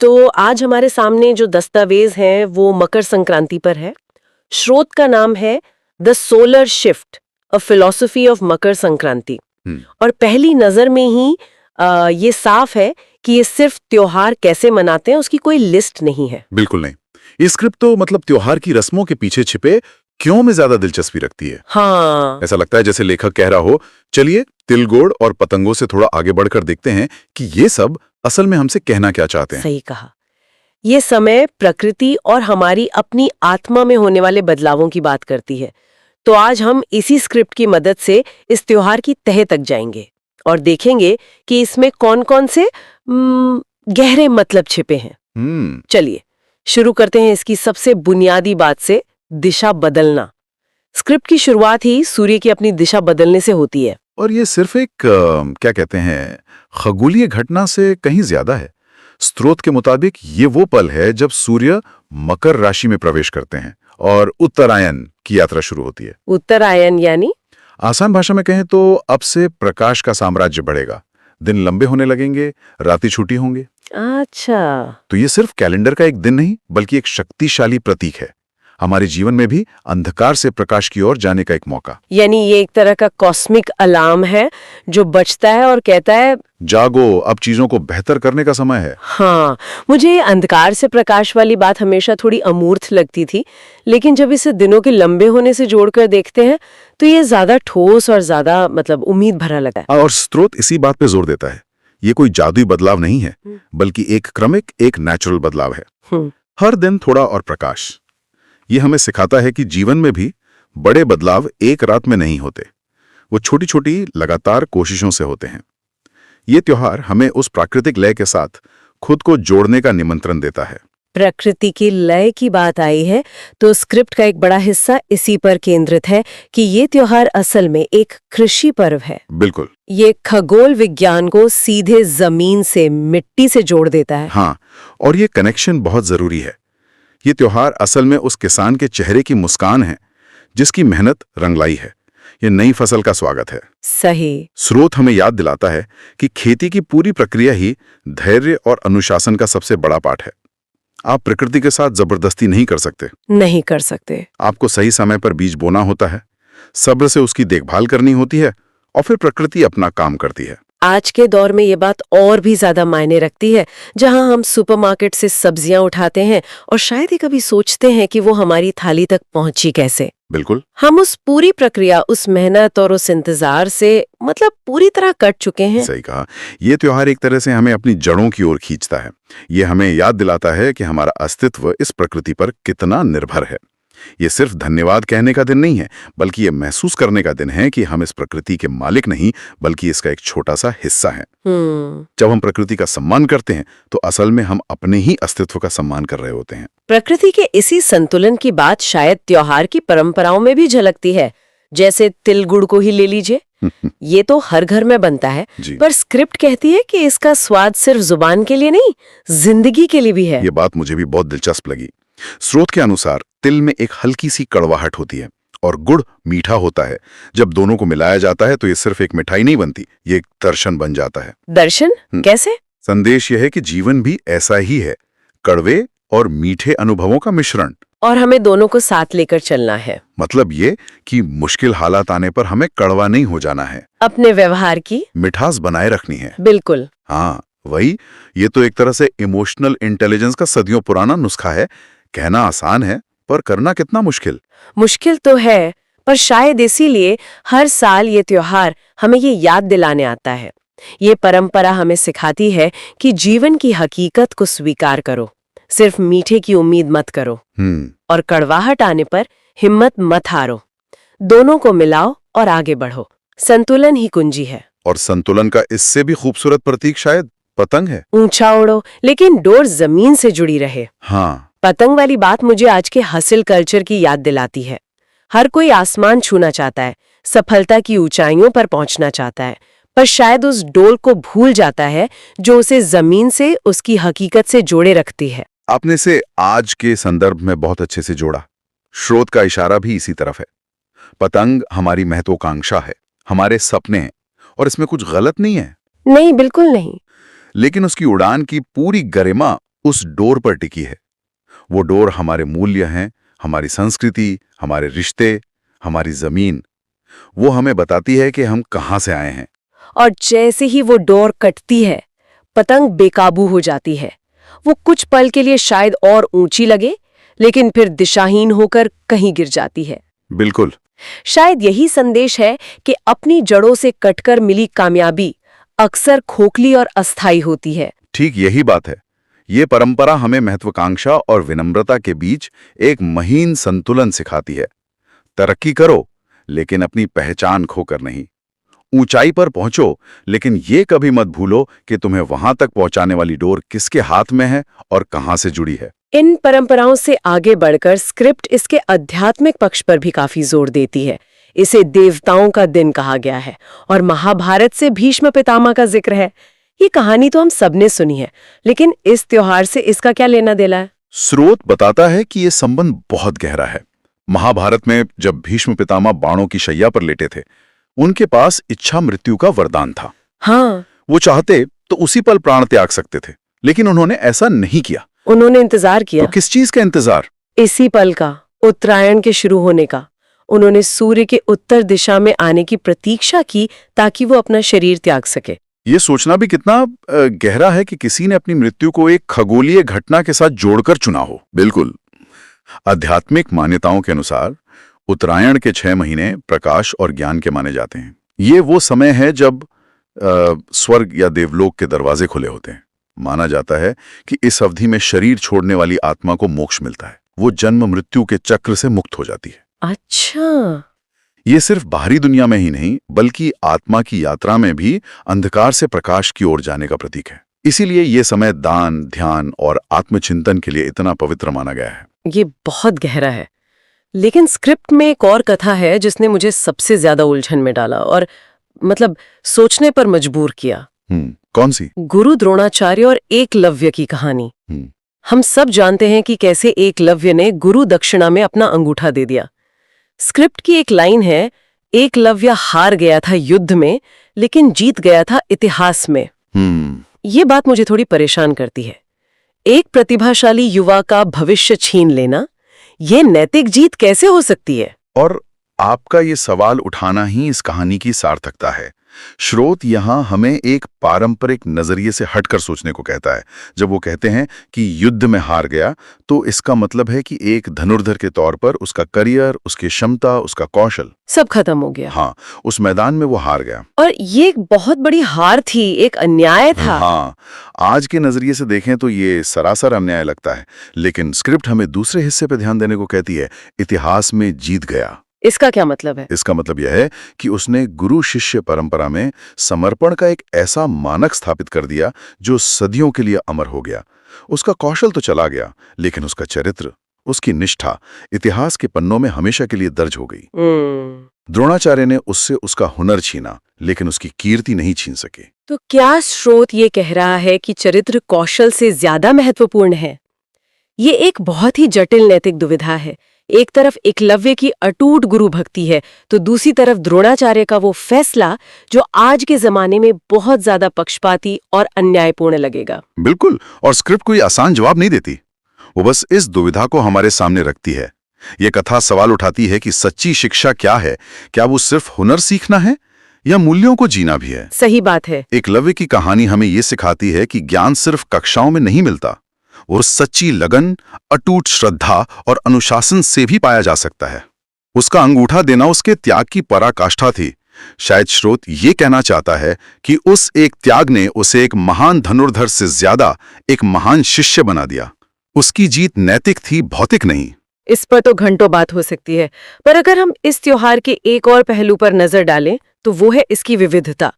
तो आज हमारे सामने जो दस्तावेज है वो मकर संक्रांति पर है। स्रोत का नाम है the solar shift, a philosophy of Makar Sankranti. और पहली नजर में ही ये साफ है कि ये सिर्फ त्योहार कैसे मनाते हैं उसकी कोई लिस्ट नहीं है। बिल्कुल नहीं। ये स्क्रिप्ट तो मतलब त्योहार की रस्मों के पीछे छिपे क्यों में ज्यादा दिलचस्पी रखती है। हाँ, ऐसा लगता है जैसे लेखक कह रहा हो, चलिए तिल गुड़ और पतंगों से थोड़ा आगे बढ़कर देखते हैं कि ये सब असल में हमसे कहना क्या चाहते हैं। सही कहा। ये समय प्रकृति और हमारी अपनी आत्मा में होने वाले बदलावों की बात करती है। तो आज हम इसी स्क्रिप्ट की मदद से इस त्योहार की तह तक जाएंगे और देखेंगे कि इसमें कौन-कौन से गहरे मतलब छिपे हैं। चलिए शुरू करते हैं इसकी सबसे बुनियादी बात से, दिशा बदलना। स्क्रिप्ट की शुरुआत ही सूर्य की अपनी दिशा बदलने से होती है। और ये सिर्फ एक क्या कहते हैं, खगोलीय घटना से कहीं ज्यादा है। स्रोत के मुताबिक ये वो पल है जब सूर्य मकर राशि में प्रवेश करते हैं और उत्तरायण की यात्रा शुरू होती है। उत्तरायण यानी? आसान भाषा में कहें तो अब से प्रकाश का साम्राज्य बढ़ेगा, दिन लंबे होने लगेंगे, रातें छोटी होंगे। अच्छा, तो ये सिर्फ कैलेंडर का एक दिन नहीं बल्कि एक शक्तिशाली प्रतीक है, हमारे जीवन में भी अंधकार से प्रकाश की ओर जाने का एक मौका। यानी ये एक तरह का कॉस्मिक अलार्म है जो बजता है और कहता है जागो, अब चीजों को बेहतर करने का समय है। हाँ, मुझे अंधकार से प्रकाश वाली बात हमेशा थोड़ी अमूर्त लगती थी, लेकिन जब इसे दिनों के लंबे होने से जोड़कर देखते हैं तो ये ज्यादा ठोस और ज्यादा उम्मीद भरा लगता है। और स्रोत इसी बात पे जोर देता है, ये कोई जादुई बदलाव नहीं है बल्कि एक क्रमिक, एक नेचुरल बदलाव है। हर दिन थोड़ा और प्रकाश। ये हमें सिखाता है कि जीवन में भी बड़े बदलाव एक रात में नहीं होते, वो छोटी छोटी लगातार कोशिशों से होते हैं। ये त्योहार हमें उस प्राकृतिक लय के साथ खुद को जोड़ने का निमंत्रण देता है। प्रकृति की लय की बात आई है तो स्क्रिप्ट का एक बड़ा हिस्सा इसी पर केंद्रित है कि ये त्योहार असल में एक कृषि पर्व है। बिल्कुल, ये खगोल विज्ञान को सीधे जमीन से, मिट्टी से जोड़ देता है। हाँ, और ये कनेक्शन बहुत जरूरी है। ये त्योहार असल में उस किसान के चेहरे की मुस्कान है जिसकी मेहनत रंग लाई है। ये नई फसल का स्वागत है। सही। स्रोत हमें याद दिलाता है कि खेती की पूरी प्रक्रिया ही धैर्य और अनुशासन का सबसे बड़ा पाठ है। आप प्रकृति के साथ जबरदस्ती नहीं कर सकते। नहीं कर सकते। आपको सही समय पर बीज बोना होता है, सब्र से उसकी देखभाल करनी होती है और फिर प्रकृति अपना काम करती है। आज के दौर में ये बात और भी ज्यादा मायने रखती है, जहां हम सुपरमार्केट से सब्जियां उठाते हैं और शायद ही कभी सोचते हैं कि वो हमारी थाली तक पहुंची कैसे। बिल्कुल, हम उस पूरी प्रक्रिया, उस मेहनत और उस इंतजार से पूरी तरह कट चुके हैं। सही कहा। ये त्योहार एक तरह से हमें अपनी जड़ों की ओर खींचता है। ये हमें याद दिलाता है कि हमारा अस्तित्व इस प्रकृति पर कितना निर्भर है। ये सिर्फ धन्यवाद कहने का दिन नहीं है बल्कि ये महसूस करने का दिन है कि हम इस प्रकृति के मालिक नहीं बल्कि इसका एक छोटा सा हिस्सा हैं। जब हम प्रकृति का सम्मान करते हैं तो असल में हम अपने ही अस्तित्व का सम्मान कर रहे होते हैं। प्रकृति के इसी संतुलन की बात शायद त्योहार की परंपराओं में भी झलकती है। जैसे तिल गुड़ को ही ले लीजिए, ये तो हर घर में बनता है, पर स्क्रिप्ट कहती है कि इसका स्वाद सिर्फ जुबान के लिए नहीं, जिंदगी के लिए भी है। ये बात मुझे भी बहुत दिलचस्प लगी। स्रोत के अनुसार तिल में एक हल्की सी कड़वाहट होती है और गुड़ मीठा होता है। जब दोनों को मिलाया जाता है तो ये सिर्फ एक मिठाई नहीं बनती, ये एक दर्शन बन जाता है। दर्शन कैसे? संदेश यह है कि जीवन भी ऐसा ही है, कड़वे और मीठे अनुभवों का मिश्रण, और हमें दोनों को साथ लेकर चलना है। मतलब ये कि मुश्किल हालात आने पर हमें कड़वा नहीं हो जाना है, अपने व्यवहार की मिठास बनाए रखनी है। बिल्कुल। हाँ वही, ये तो एक तरह से इमोशनल इंटेलिजेंस का सदियों पुराना नुस्खा है। कहना आसान है पर करना कितना मुश्किल। मुश्किल तो है, पर शायद इसीलिए हर साल ये त्योहार हमें ये याद दिलाने आता है। ये परंपरा हमें सिखाती है कि जीवन की हकीकत को स्वीकार करो, सिर्फ मीठे की उम्मीद मत करो, और कड़वाहट आने पर हिम्मत मत हारो। दोनों को मिलाओ और आगे बढ़ो। संतुलन ही कुंजी है। और संतुलन का इससे भी खूबसूरत प्रतीक शायद पतंग है। ऊंचा उड़ो लेकिन डोर जमीन से जुड़ी रहे। हाँ, पतंग वाली बात मुझे आज के हसल कल्चर की याद दिलाती है। हर कोई आसमान छूना चाहता है, सफलता की ऊंचाइयों पर पहुंचना चाहता है, पर शायद उस डोर को भूल जाता है जो उसे जमीन से, उसकी हकीकत से जोड़े रखती है। आपने इसे आज के संदर्भ में बहुत अच्छे से जोड़ा। स्रोत का इशारा भी इसी तरफ है। पतंग हमारी महत्वाकांक्षा है, हमारे सपने हैं, और इसमें कुछ गलत नहीं है। नहीं, बिल्कुल नहीं। लेकिन उसकी उड़ान की पूरी गरिमा उस डोर पर टिकी है। वो डोर हमारे मूल्य हैं, हमारी संस्कृति, हमारे रिश्ते, हमारी जमीन। वो हमें बताती है कि हम कहाँ से आए हैं। और जैसे ही वो डोर कटती है, पतंग बेकाबू हो जाती है। वो कुछ पल के लिए शायद और ऊंची लगे, लेकिन फिर दिशाहीन होकर कहीं गिर जाती है। बिल्कुल। शायद यही संदेश है कि अपनी जड़ों से कटकर मिली कामयाबी अक्सर खोखली और अस्थायी होती है। ठीक यही बात है। ये परंपरा हमें महत्वाकांक्षा और विनम्रता के बीच एक महीन संतुलन सिखाती है। तरक्की करो, लेकिन अपनी पहचान खोकर नहीं। ऊंचाई पर पहुंचो, लेकिन ये कभी मत भूलो कि तुम्हें वहां तक पहुंचाने वाली डोर किसके हाथ में है और कहां से जुड़ी है। इन परंपराओं से आगे बढ़कर स्क्रिप्ट इसके आध्यात्मिक पक्ष पर भी काफी जोर देती है। इसे देवताओं का दिन कहा गया है और महाभारत से भीष्म पितामह का जिक्र है। ये कहानी तो हम सबने सुनी है, लेकिन इस त्योहार से इसका क्या लेना देना है? स्रोत बताता है कि ये संबंध बहुत गहरा है। महाभारत में जब भीष्म पितामह बाणों की शैया पर लेटे थे, उनके पास इच्छा मृत्यु का वरदान था। हाँ, वो चाहते तो उसी पल प्राण त्याग सकते थे, लेकिन उन्होंने ऐसा नहीं किया। उन्होंने इंतजार किया। तो किस चीज का इंतजार? इसी पल का, उत्तरायण के शुरू होने का। उन्होंने सूर्य के उत्तर दिशा में आने की प्रतीक्षा की ताकि वो अपना शरीर त्याग सके। ये सोचना भी कितना गहरा है कि किसी ने अपनी मृत्यु को एक खगोलीय घटना के साथ जोड़कर चुना हो। बिल्कुल। आध्यात्मिक मान्यताओं के अनुसार उत्तरायण के 6 महीने प्रकाश और ज्ञान के माने जाते हैं। ये वो समय है जब स्वर्ग या देवलोक के दरवाजे खुले होते हैं। माना जाता है कि इस अवधि में शरीर छोड़ने वाली आत्मा को मोक्ष मिलता है। वो जन्म मृत्यु के चक्र से मुक्त हो जाती है। अच्छा, ये सिर्फ बाहरी दुनिया में ही नहीं, बल्कि आत्मा की यात्रा में भी अंधकार से प्रकाश की ओर जाने का प्रतीक है। इसीलिए ये समय दान, ध्यान और आत्मचिंतन के लिए इतना पवित्र माना गया है। ये बहुत गहरा है। लेकिन स्क्रिप्ट में एक और कथा है जिसने मुझे सबसे ज्यादा उलझन में डाला और सोचने पर मजबूर किया। कौन सी? गुरु द्रोणाचार्य और एकलव्य की कहानी। हम सब जानते हैं कि कैसे एकलव्य ने गुरु दक्षिणा में अपना अंगूठा दे दिया। स्क्रिप्ट की एक लाइन है, एकलव्य हार गया था युद्ध में, लेकिन जीत गया था इतिहास में। ये बात मुझे थोड़ी परेशान करती है। एक प्रतिभाशाली युवा का भविष्य छीन लेना, ये नैतिक जीत कैसे हो सकती है? और आपका ये सवाल उठाना ही इस कहानी की सार्थकता है। स्रोत यहाँ हमें एक पारंपरिक नजरिए से हटकर सोचने को कहता है। जब वो कहते हैं कि युद्ध में हार गया, तो इसका मतलब है कि एक धनुर्धर के तौर पर उसका करियर, उसकी क्षमता, उसका कौशल सब खत्म हो गया। हाँ, उस मैदान में वो हार गया। और ये एक बहुत बड़ी हार थी, एक अन्याय था। हाँ, आज के नजरिए से देखें तो ये सरासर अन्याय लगता है, लेकिन स्क्रिप्ट हमें दूसरे हिस्से पर ध्यान देने को कहती है, इतिहास में जीत गया। इसका क्या मतलब है? इसका मतलब यह है कि उसने गुरु शिष्य परंपरा में समर्पण का एक ऐसा मानक स्थापित कर दिया जो सदियों के लिए अमर हो गया। उसका कौशल तो चला गया, लेकिन उसका चरित्र, उसकी निष्ठा इतिहास के पन्नों में हमेशा के लिए दर्ज हो गई। द्रोणाचार्य ने उससे उसका हुनर छीना, लेकिन उसकी कीर्ति नहीं छीन सके। तो क्या स्रोत ये कह रहा है कि चरित्र कौशल से ज्यादा महत्वपूर्ण है? ये एक बहुत ही जटिल नैतिक दुविधा है। एक तरफ एकलव्य की अटूट गुरु भक्ति है, तो दूसरी तरफ द्रोणाचार्य का वो फैसला जो आज के जमाने में बहुत ज्यादा पक्षपाती और अन्यायपूर्ण लगेगा। बिल्कुल, और स्क्रिप्ट कोई आसान जवाब नहीं देती। वो बस इस दुविधा को हमारे सामने रखती है। ये कथा सवाल उठाती है कि सच्ची शिक्षा क्या है? क्या वो सिर्फ हुनर सीखना है या मूल्यों को जीना भी है? सही बात है। एकलव्य की कहानी हमें ये सिखाती है कि ज्ञान सिर्फ कक्षाओं में नहीं मिलता, वो सच्ची लगन, अटूट श्रद्धा और अनुशासन से भी पाया जा सकता है। उसका अंगूठा देना उसके त्याग की पराकाष्ठा थी। शायद स्रोत ये कहना चाहता है कि उस एक त्याग ने उसे एक महान धनुर्धर से ज्यादा एक महान शिष्य बना दिया। उसकी जीत नैतिक थी, भौतिक नहीं। इस पर तो घंटों बात हो सकती है, पर अगर हम इस त्योहार के एक और पहलू पर नजर डालें तो वो है इसकी विविधता।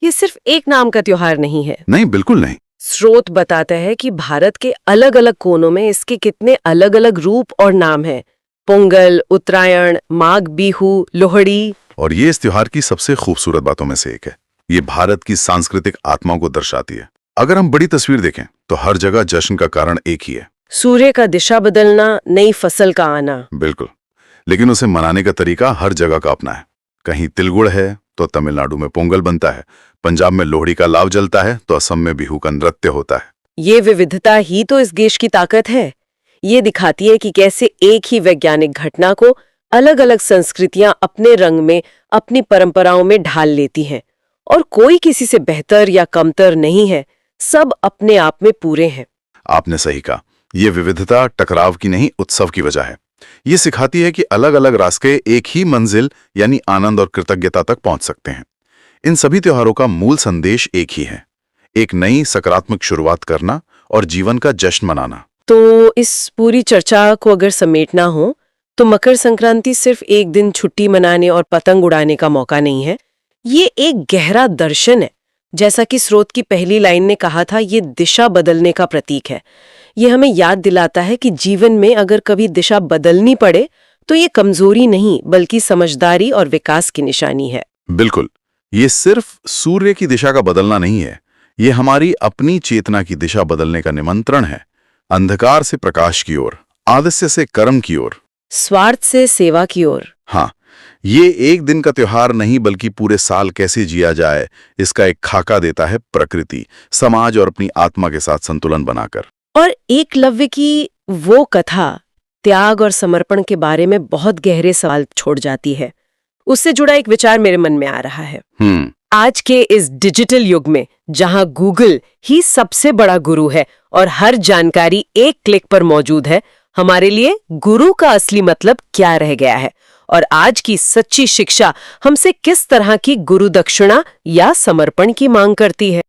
ये सिर्फ एक नाम का त्योहार नहीं है। नहीं, बिल्कुल नहीं। स्रोत बताता है कि भारत के अलग अलग कोनों में इसके कितने अलग अलग रूप और नाम हैं। पोंगल, उत्तरायण, माघ बिहू, लोहड़ी। और ये इस त्योहार की सबसे खूबसूरत बातों में से एक है। ये भारत की सांस्कृतिक आत्मा को दर्शाती है। अगर हम बड़ी तस्वीर देखें तो हर जगह जश्न का कारण एक ही है, सूर्य का दिशा बदलना, नई फसल का आना। बिल्कुल, लेकिन उसे मनाने का तरीका हर जगह का अपना है। कहीं तिलगुड़ है तो तमिलनाडु में पोंगल बनता है, पंजाब में लोहड़ी का लाव जलता है तो असम में बिहू का नृत्य होता है। ये विविधता ही तो इस देश की ताकत है। ये दिखाती है कि कैसे एक ही वैज्ञानिक घटना को अलग अलग संस्कृतियां अपने रंग में, अपनी परंपराओं में ढाल लेती हैं, और कोई किसी से बेहतर या कमतर नहीं है, सब अपने आप में पूरे हैं। आपने सही कहा, ये विविधता टकराव की नहीं, उत्सव की वजह है। ये सिखाती है कि अलग अलग रास्ते एक ही मंजिल यानी आनंद और कृतज्ञता तक पहुंच सकते हैं। इन सभी त्योहारों का मूल संदेश एक ही है, एक नई सकारात्मक शुरुआत करना और जीवन का जश्न मनाना। तो इस पूरी चर्चा को अगर समेटना हो तो मकर संक्रांति सिर्फ एक दिन छुट्टी मनाने और पतंग उड़ाने का मौका नहीं है, ये एक गहरा दर्शन है। जैसा कि स्रोत की पहली लाइन ने कहा था, ये दिशा बदलने का प्रतीक है। ये हमें याद दिलाता है कि जीवन में अगर कभी दिशा बदलनी पड़े तो ये कमजोरी नहीं बल्कि समझदारी और विकास की निशानी है। बिल्कुल, ये सिर्फ सूर्य की दिशा का बदलना नहीं है, ये हमारी अपनी चेतना की दिशा बदलने का निमंत्रण है। अंधकार से प्रकाश की ओर, आलस्य से कर्म की ओर, स्वार्थ से सेवा की ओर। हाँ, ये एक दिन का त्योहार नहीं बल्कि पूरे साल कैसे जिया जाए, इसका एक खाका देता है प्रकृति, समाज और अपनी आत्मा के साथ संतुलन बनाकर। और एकलव्य की वो कथा त्याग और समर्पण के बारे में बहुत गहरे सवाल छोड़ जाती है। उससे जुड़ा एक विचार मेरे मन में आ रहा है। आज के इस डिजिटल युग में जहां गूगल ही सबसे बड़ा गुरु है और हर जानकारी एक क्लिक पर मौजूद है, हमारे लिए गुरु का असली मतलब क्या रह गया है? और आज की सच्ची शिक्षा हमसे किस तरह की गुरु दक्षिणा या समर्पण की मांग करती है?